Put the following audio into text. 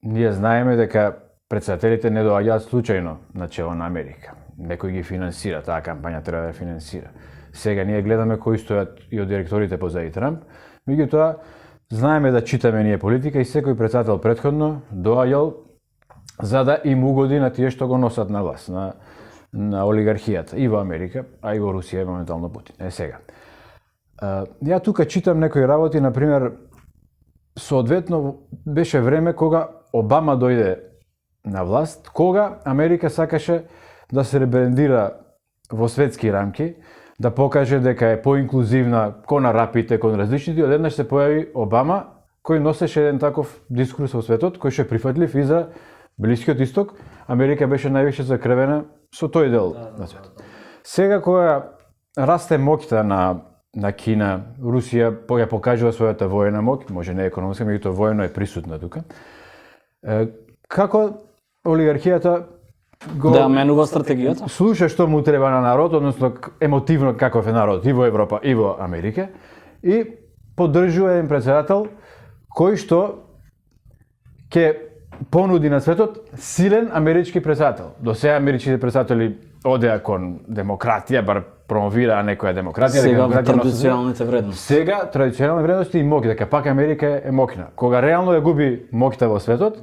ние знаеме дека претседателите не доаѓаат случајно на чело на Америка. Некој ги финансира, таа кампања треба да финансира. Сега ние гледаме кои стојат и од директорите позади Трамп, меѓутоа знаеме да читаме ние политика и секој претседател претходно доаѓал за да им угоди на тие што го носат на власт, на олигархијата и во Америка, а и во Русија и моментално Путин. Сега. Ја тука читам некои работи, например, соодветно беше време кога Обама дојде на власт, кога Америка сакаше да се ребрендира во светски рамки, да покаже дека е поинклузивна кон арапите, кон различните, одеднаш се појави Обама, кој носеше еден таков дискурс во светот, кој ше прифатлив и за Блискиот Исток. Америка беше највише закревена со тој дел на светот. Сега кога расте моќта на Кина, Русија ја покажува својата војна моќ, може не економска, меѓутоа војно е присутна тука. Како олигархијата го да менува стратегијата? Слуша што му треба на народ, односно емотивно каков е народ и во Европа и во Америка, и поддржува еден претседател кој што ќе понуди на светот силен амерички претседател. До сега америчките претседатели одеа кон демократија, бар промовираа некоја демократија. Сега традиционалните вредности. Сега традиционални вредности и моќ, дека пак Америка е моќна. Кога реално ја губи моќта во светот,